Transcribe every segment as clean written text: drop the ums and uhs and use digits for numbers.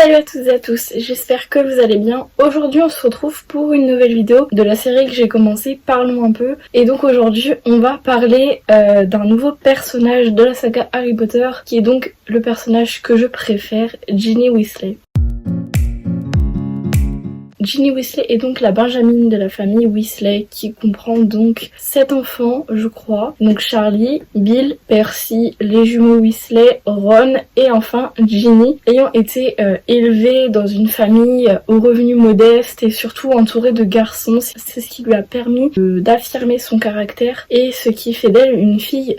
Salut à toutes et à tous, j'espère que vous allez bien. Aujourd'hui on se retrouve pour une nouvelle vidéo de la série que j'ai commencé, Parlons un peu. Et donc aujourd'hui on va parler d'un nouveau personnage de la saga Harry Potter, qui est donc le personnage que je préfère, Ginny Weasley. Ginny Weasley est donc la benjamine de la famille Weasley, qui comprend donc 7 enfants, je crois. Donc Charlie, Bill, Percy, les jumeaux Weasley, Ron et enfin Ginny, ayant été élevée dans une famille aux revenus modestes et surtout entourée de garçons. C'est ce qui lui a permis d'affirmer son caractère et ce qui fait d'elle une fille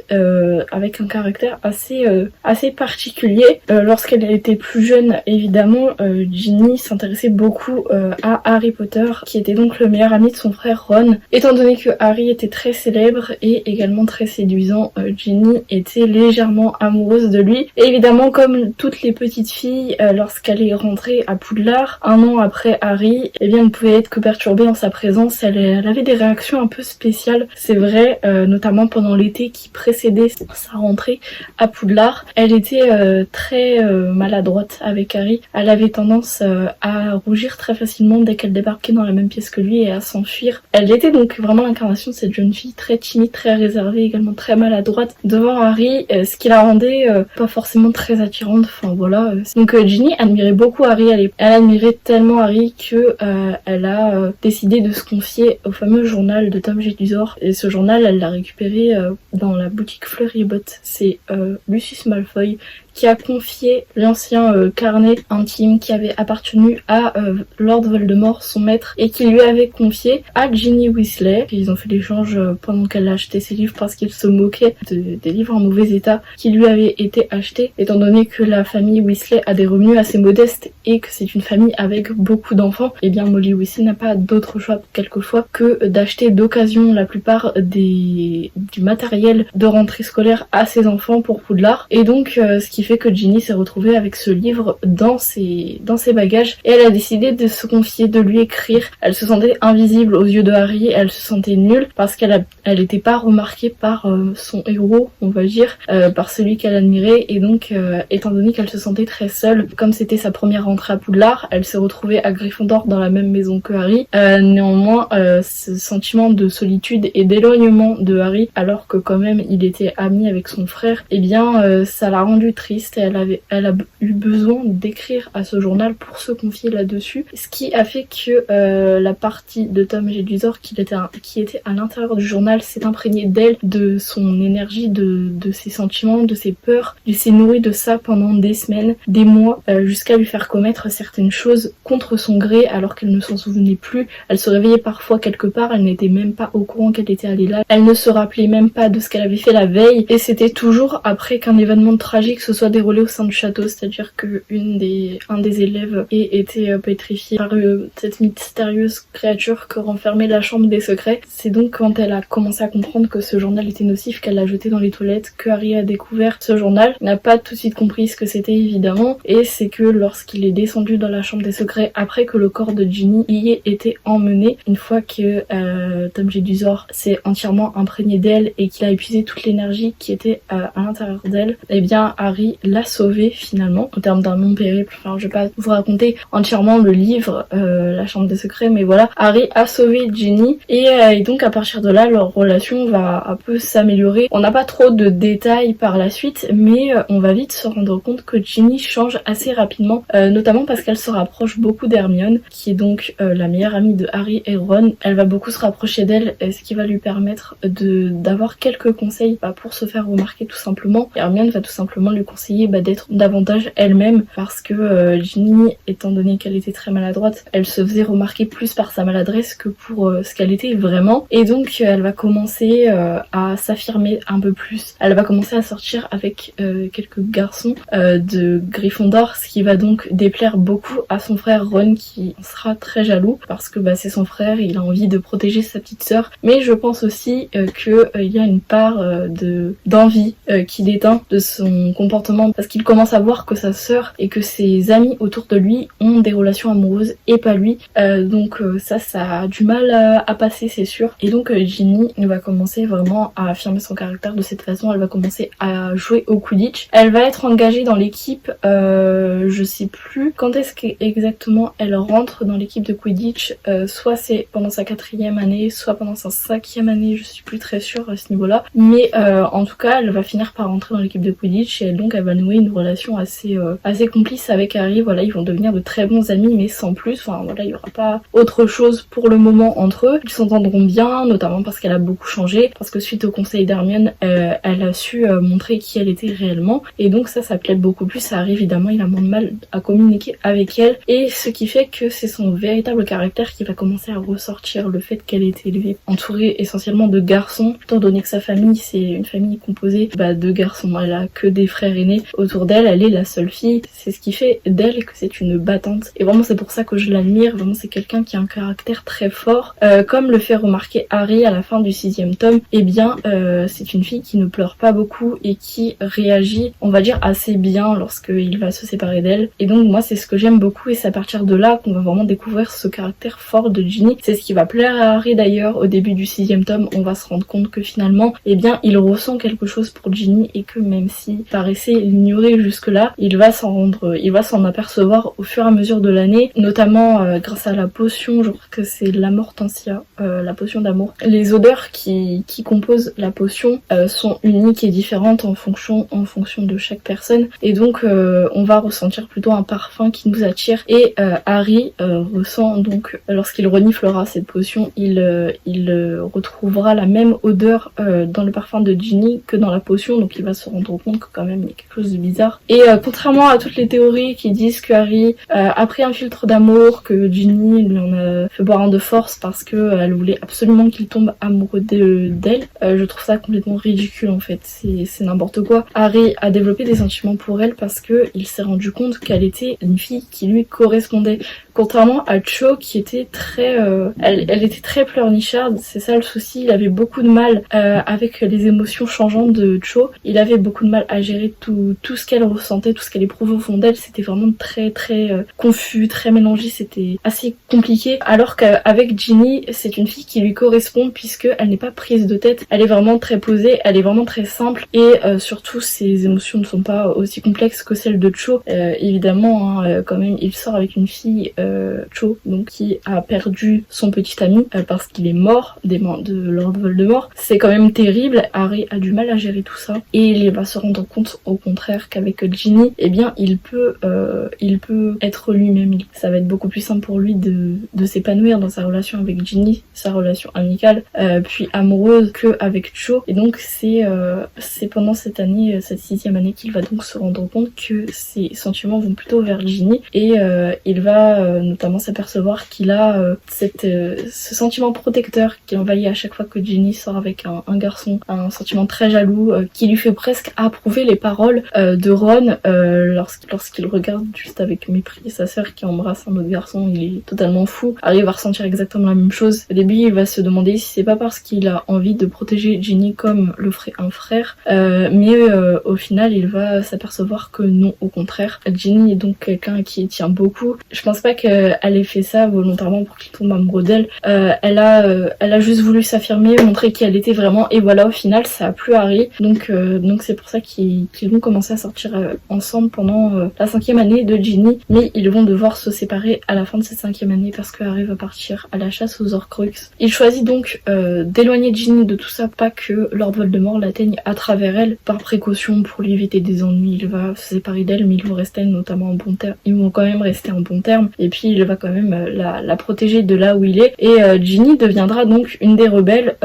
avec un caractère assez particulier. Lorsqu'elle était plus jeune, évidemment, Ginny s'intéressait beaucoup à Harry Potter, qui était donc le meilleur ami de son frère Ron. Étant donné que Harry était très célèbre et également très séduisant, Ginny était légèrement amoureuse de lui. Et évidemment, comme toutes les petites filles, lorsqu'elle est rentrée à Poudlard, un an après Harry, eh bien, elle ne pouvait être que perturbée en sa présence. Elle avait des réactions un peu spéciales, c'est vrai, notamment pendant l'été qui précédait sa rentrée à Poudlard. Elle était très maladroite avec Harry. Elle avait tendance à rougir très facilement dès qu'elle débarquait dans la même pièce que lui et à s'enfuir. Elle était donc vraiment l'incarnation de cette jeune fille très timide, très réservée, également très maladroite devant Harry, ce qui la rendait pas forcément très attirante, enfin voilà. Donc Ginny admirait beaucoup Harry, elle admirait tellement Harry que elle a décidé de se confier au fameux journal de Tom Jedusor, et ce journal elle l'a récupéré dans la boutique Fleuribot. C'est Lucius Malfoy qui a confié l'ancien carnet intime qui avait appartenu à Lord Voldemort, son maître, et qui lui avait confié à Ginny Weasley. Ils ont fait l'échange pendant qu'elle achetait ses livres parce qu'il se moquait des livres en mauvais état qui lui avaient été achetés, étant donné que la famille Weasley a des revenus assez modestes et que c'est une famille avec beaucoup d'enfants. Et bien Molly Weasley n'a pas d'autre choix quelquefois que d'acheter d'occasion la plupart du matériel de rentrée scolaire à ses enfants pour Poudlard. Et donc ce qui fait que Ginny s'est retrouvée avec ce livre dans ses bagages et elle a décidé de se confier, de lui écrire. Elle se sentait invisible aux yeux de Harry, elle se sentait nulle parce qu'elle n'était pas remarquée par son héros, on va dire, par celui qu'elle admirait, et donc étant donné qu'elle se sentait très seule, comme c'était sa première rentrée à Poudlard, elle s'est retrouvée à Gryffondor dans la même maison que Harry. Néanmoins, ce sentiment de solitude et d'éloignement de Harry, alors que quand même il était ami avec son frère, eh bien ça l'a rendue triste. Et elle a eu besoin d'écrire à ce journal pour se confier là-dessus, ce qui a fait que la partie de Tom Jedusor qui était à l'intérieur du journal s'est imprégnée d'elle, de son énergie, de ses sentiments, de ses peurs. Il s'est nourri de ça pendant des semaines, des mois, jusqu'à lui faire commettre certaines choses contre son gré alors qu'elle ne s'en souvenait plus. Elle se réveillait parfois quelque part, elle n'était même pas au courant qu'elle était allée là, elle ne se rappelait même pas de ce qu'elle avait fait la veille, et c'était toujours après qu'un événement tragique se soit déroulé au sein du château, c'est-à-dire que un des élèves ait été pétrifié par cette mystérieuse créature que renfermait la chambre des secrets. C'est donc quand elle a commencé à comprendre que ce journal était nocif qu'elle l'a jeté dans les toilettes, que Harry a découvert ce journal. Il n'a pas tout de suite compris ce que c'était évidemment, et c'est que lorsqu'il est descendu dans la chambre des secrets après que le corps de Ginny y ait été emmené, une fois que Tom Jedusor s'est entièrement imprégné d'elle et qu'il a épuisé toute l'énergie qui était à l'intérieur d'elle, eh bien Harry l'a sauvée finalement, en termes d'un long périple. Enfin, je vais pas vous raconter entièrement le livre, la chambre des secrets, mais voilà, Harry a sauvé Ginny, et donc à partir de là, leur relation va un peu s'améliorer. On n'a pas trop de détails par la suite, mais on va vite se rendre compte que Ginny change assez rapidement, notamment parce qu'elle se rapproche beaucoup d'Hermione, qui est donc la meilleure amie de Harry et Ron. Elle va beaucoup se rapprocher d'elle, ce qui va lui permettre d'avoir quelques conseils pour se faire remarquer tout simplement. Et Hermione va tout simplement lui conseiller d'être davantage elle-même, parce que Ginny, étant donné qu'elle était très maladroite, elle se faisait remarquer plus par sa maladresse que pour ce qu'elle était vraiment, et donc elle va commencer à s'affirmer un peu plus. Elle va commencer à sortir avec quelques garçons de Gryffondor, ce qui va donc déplaire beaucoup à son frère Ron, qui en sera très jaloux parce que c'est son frère, il a envie de protéger sa petite sœur, mais je pense aussi qu'il y a une part d'envie qui déteint de son comportement comportement parce qu'il commence à voir que sa sœur et que ses amis autour de lui ont des relations amoureuses et pas lui. Donc ça a du mal à passer, c'est sûr. Et donc Ginny va commencer vraiment à affirmer son caractère de cette façon. Elle va commencer à jouer au Quidditch. Elle va être engagée dans l'équipe, je sais plus quand est-ce qu'exactement elle rentre dans l'équipe de Quidditch. Soit c'est pendant sa 4e année, soit pendant sa 5e année, je suis plus très sûre à ce niveau-là. Mais en tout cas, elle va finir par rentrer dans l'équipe de Quidditch et donc elle va nouer une relation assez complice avec Harry. Voilà, ils vont devenir de très bons amis, mais sans plus. Enfin voilà, il y aura pas autre chose pour le moment entre eux. Ils s'entendront bien, notamment parce qu'elle a beaucoup changé, parce que suite au conseil d'Hermione, elle a su montrer qui elle était réellement, et donc ça plaît beaucoup plus à Harry. Évidemment, il a moins de mal à communiquer avec elle, et ce qui fait que c'est son véritable caractère qui va commencer à ressortir, le fait qu'elle ait été élevée entourée essentiellement de garçons, étant donné que sa famille c'est une famille composée de garçons. Elle a que des frères aînés autour d'elle, elle est la seule fille, c'est ce qui fait d'elle que c'est une battante, et vraiment c'est pour ça que je l'admire. Vraiment c'est quelqu'un qui a un caractère très fort, comme le fait remarquer Harry à la fin du 6e tome. Eh bien c'est une fille qui ne pleure pas beaucoup et qui réagit, on va dire, assez bien lorsqu'il va se séparer d'elle. Et donc moi c'est ce que j'aime beaucoup, et c'est à partir de là qu'on va vraiment découvrir ce caractère fort de Ginny. C'est ce qui va plaire à Harry d'ailleurs. Au début du 6e tome, on va se rendre compte que finalement, eh bien il ressent quelque chose pour Ginny, et que même s'il paraissait l'ignorer jusque-là, il va s'en apercevoir au fur et à mesure de l'année, notamment grâce à la potion, je crois que c'est l'Amortensia, la potion d'amour. Les odeurs qui composent la potion sont uniques et différentes en fonction de chaque personne, et donc on va ressentir plutôt un parfum qui nous attire, et Harry ressent donc, lorsqu'il reniflera cette potion, il retrouvera la même odeur dans le parfum de Ginny que dans la potion, donc il va se rendre compte que quand même il y a quelque chose de bizarre. Et contrairement à toutes les théories qui disent que Harry a pris un filtre d'amour, que Ginny lui en a fait boire un de force parce que elle voulait absolument qu'il tombe amoureux d'elle, je trouve ça complètement ridicule en fait, c'est n'importe quoi. Harry a développé des sentiments pour elle parce que il s'est rendu compte qu'elle était une fille qui lui correspondait, contrairement à Cho qui était très elle était très pleurnicharde. C'est ça le souci, il avait beaucoup de mal avec les émotions changeantes de Cho, il avait beaucoup de mal à gérer tout ce qu'elle ressentait, tout ce qu'elle éprouvait au fond d'elle. C'était vraiment très confus, très mélangé, c'était assez compliqué, alors qu'avec Ginny c'est une fille qui lui correspond puisque elle n'est pas prise de tête, elle est vraiment très posée, elle est vraiment très simple, et surtout ses émotions ne sont pas aussi complexes que celles de Cho. Évidemment quand même il sort avec une fille, Cho, donc qui a perdu son petit ami parce qu'il est mort des mains de Lord Voldemort. C'est quand même terrible. Harry a du mal à gérer tout ça, et il va se rendre compte au contraire qu'avec Ginny, eh bien il peut être lui-même. Ça va être beaucoup plus simple pour lui de s'épanouir dans sa relation avec Ginny, sa relation amicale puis amoureuse, que avec Cho. Et donc c'est pendant cette année, cette 6e année, qu'il va donc se rendre compte que ses sentiments vont plutôt vers Ginny, et il va notamment s'apercevoir qu'il a ce sentiment protecteur qui envahit à chaque fois que Ginny sort avec un garçon, un sentiment très jaloux qui lui fait presque approuver les paroles de Ron lorsqu'il regarde juste avec mépris sa sœur qui embrasse un autre garçon. Il est totalement fou. Harry va ressentir exactement la même chose. Au début il va se demander si c'est pas parce qu'il a envie de protéger Ginny comme le ferait un frère, mais au final il va s'apercevoir que non, au contraire. Ginny est donc quelqu'un à qui il tient beaucoup. Je pense pas qu'elle ait fait ça volontairement pour qu'il tombe amoureux d'elle. Elle a juste voulu s'affirmer, montrer qui elle était vraiment, et voilà, au final ça a plu à Harry. Donc c'est pour ça qu'ils vont commencer à sortir ensemble pendant la 5e année de Ginny, mais ils vont devoir se séparer à la fin de cette 5e année parce que Harry va partir à la chasse aux Horcruxes. Il choisit donc d'éloigner Ginny de tout ça, pas que Lord Voldemort l'atteigne à travers elle, par précaution pour lui éviter des ennuis. Il va se séparer d'elle, mais ils vont rester notamment en bon terme. Ils vont quand même rester en bon terme, et puis il va quand même la protéger de là où il est. Et Ginny deviendra donc une des rebelles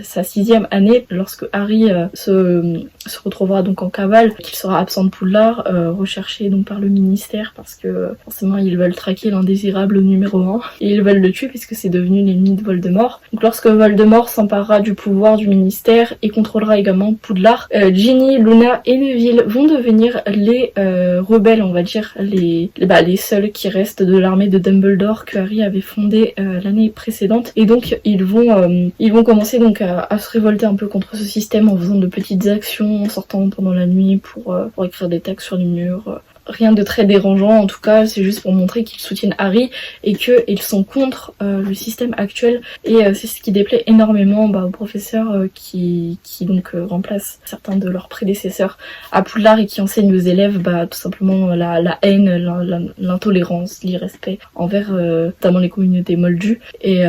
sa 6e année, lorsque Harry se retrouvera donc en cavale, qu'il sera absent de Poudlard, recherché donc par le ministère parce que forcément ils veulent traquer l'indésirable numéro 1 et ils veulent le tuer puisque c'est devenu l'ennemi de Voldemort. Donc lorsque Voldemort s'emparera du pouvoir du ministère et contrôlera également Poudlard, Ginny, Luna et Neville vont devenir les rebelles, on va dire, les seuls qui restent de l'armée de Dumbledore que Harry avait fondée l'année précédente. Et donc ils vont commencer donc à se révolter un peu contre ce système en faisant de petites actions, en sortant pendant la nuit Ginny pour écrire des textes sur les murs. Rien de très dérangeant, en tout cas c'est juste pour montrer qu'ils soutiennent Harry et qu'ils sont contre le système actuel, et c'est ce qui déplaît énormément aux professeurs qui donc remplacent certains de leurs prédécesseurs à Poudlard et qui enseignent aux élèves tout simplement la haine, l'intolérance, l'irrespect envers notamment les communautés moldues, et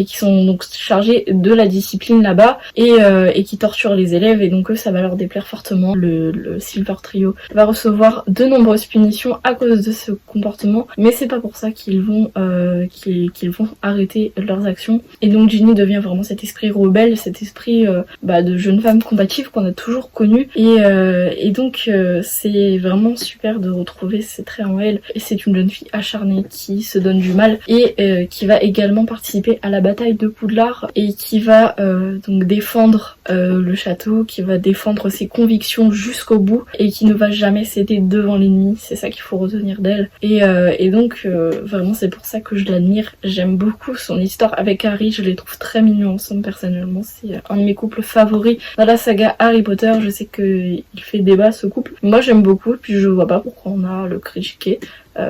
qui sont donc chargés de la discipline là-bas, et qui torturent les élèves, et donc eux ça va leur déplaire fortement. Le Silver Trio va recevoir de nombreuses punitions à cause de ce comportement, mais c'est pas pour ça qu'ils vont arrêter leurs actions. Et donc Ginny devient vraiment cet esprit rebelle, cet esprit de jeune femme combative qu'on a toujours connu, et donc c'est vraiment super de retrouver ces traits en elle. Et c'est une jeune fille acharnée qui se donne du mal, et qui va également participer à la bataille de Poudlard, et qui va donc défendre le château, qui va défendre ses convictions jusqu'au bout, et qui ne va jamais céder devant l'ennemi. C'est ça qu'il faut retenir d'elle, et donc vraiment c'est pour ça que je l'admire. J'aime beaucoup son histoire avec Harry, je les trouve très mignons ensemble. Personnellement c'est un de mes couples favoris dans la saga Harry Potter. Je sais qu'il fait débat ce couple, moi j'aime beaucoup, puis je vois pas pourquoi on a le critiquer.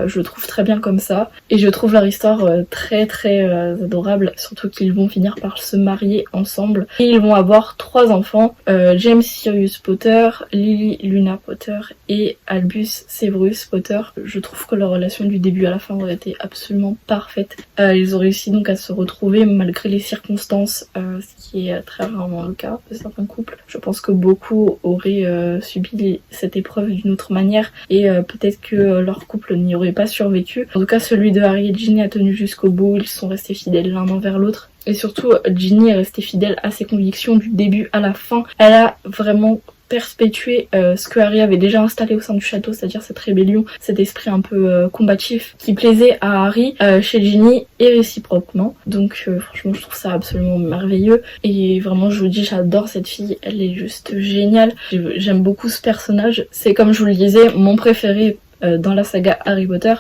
Je le trouve très bien comme ça, et je trouve leur histoire très adorable, surtout qu'ils vont finir par se marier ensemble, et ils vont avoir 3 enfants, James Sirius Potter, Lily Luna Potter et Albus Severus Potter. Je trouve que leur relation du début à la fin aurait été absolument parfaite. Ils ont réussi donc à se retrouver malgré les circonstances, ce qui est très rarement le cas de certains couples. Je pense que beaucoup auraient subi cette épreuve d'une autre manière, et peut-être que leur couple n'y aurait pas survécu. En tout cas celui de Harry et Ginny a tenu jusqu'au bout, ils sont restés fidèles l'un envers l'autre, et surtout Ginny est restée fidèle à ses convictions du début à la fin. Elle a vraiment perpétuer ce que Harry avait déjà installé au sein du château, c'est-à-dire cette rébellion, cet esprit un peu combatif qui plaisait à Harry chez Ginny, et réciproquement. Donc franchement je trouve ça absolument merveilleux, et vraiment je vous dis j'adore cette fille, elle est juste géniale. J'aime beaucoup ce personnage, c'est comme je vous le disais mon préféré dans la saga Harry Potter,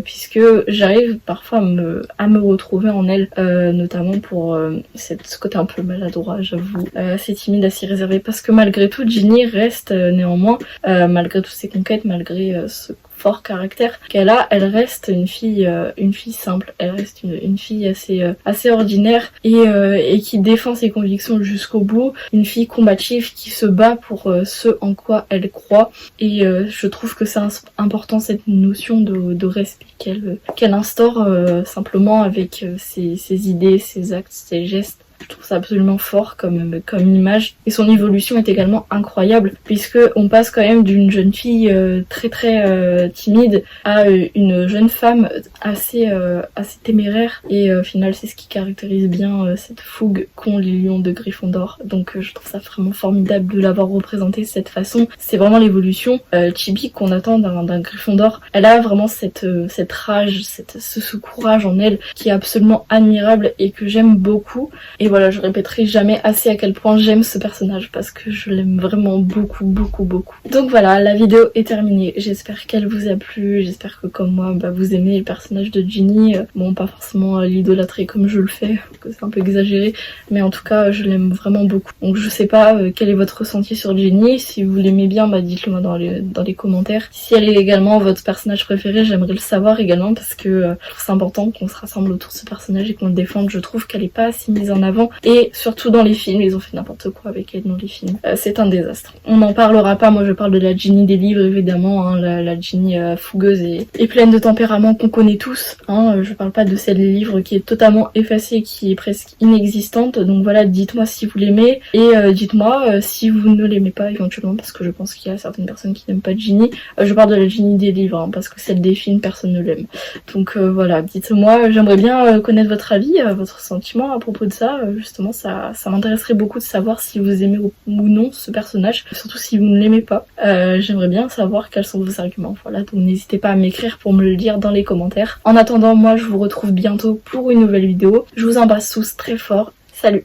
puisque j'arrive parfois à me retrouver en elle, notamment pour ce côté un peu maladroit, j'avoue, assez timide, assez réservé, parce que malgré tout Ginny reste néanmoins, malgré toutes ses conquêtes, malgré ce fort caractère qu'elle a, elle reste une fille simple, elle reste une fille assez ordinaire, et qui défend ses convictions jusqu'au bout, une fille combative qui se bat pour ce en quoi elle croit, et je trouve que c'est important cette notion de respect qu'elle instaure simplement avec ses idées, ses actes, ses gestes. Je trouve ça absolument fort comme image, et son évolution est également incroyable, puisque on passe quand même d'une jeune fille très timide à une jeune femme assez téméraire, et au final c'est ce qui caractérise bien cette fougue qu'ont les lions de Gryffondor. Donc je trouve ça vraiment formidable de l'avoir représentée de cette façon. C'est vraiment l'évolution typique qu'on attend d'un Gryffondor. Elle a vraiment cette rage, ce courage en elle qui est absolument admirable et que j'aime beaucoup. Et voilà, je répéterai jamais assez à quel point j'aime ce personnage, parce que je l'aime vraiment beaucoup. Donc voilà, la vidéo est terminée. J'espère qu'elle vous a plu, j'espère que comme moi, vous aimez le personnage de Ginny. Bon, pas forcément l'idolâtrer comme je le fais, parce que c'est un peu exagéré, mais en tout cas, je l'aime vraiment beaucoup. Donc je sais pas quel est votre ressenti sur Ginny. Si vous l'aimez bien, dites-le moi dans les commentaires. Si elle est également votre personnage préféré, j'aimerais le savoir également, parce que je trouve c'est important qu'on se rassemble autour de ce personnage et qu'on le défende. Je trouve qu'elle est pas assez mise en avant, et surtout dans les films, ils ont fait n'importe quoi avec elle dans les films. C'est un désastre. On n'en parlera pas, moi je parle de la Ginny des livres évidemment, hein, la Ginny fougueuse et pleine de tempérament qu'on connaît tous. Hein, je parle pas de celle des livres qui est totalement effacée, qui est presque inexistante. Donc voilà, dites-moi si vous l'aimez, et dites-moi si vous ne l'aimez pas éventuellement, parce que je pense qu'il y a certaines personnes qui n'aiment pas Ginny. Je parle de la Ginny des livres, hein, parce que celle des films, personne ne l'aime. Donc voilà, dites-moi, j'aimerais bien connaître votre avis, votre sentiment à propos de ça. Justement, ça m'intéresserait beaucoup de savoir si vous aimez ou non ce personnage, surtout si vous ne l'aimez pas. J'aimerais bien savoir quels sont vos arguments. Voilà, donc n'hésitez pas à m'écrire pour me le dire dans les commentaires. En attendant, moi je vous retrouve bientôt pour une nouvelle vidéo. Je vous embrasse tous très fort. Salut!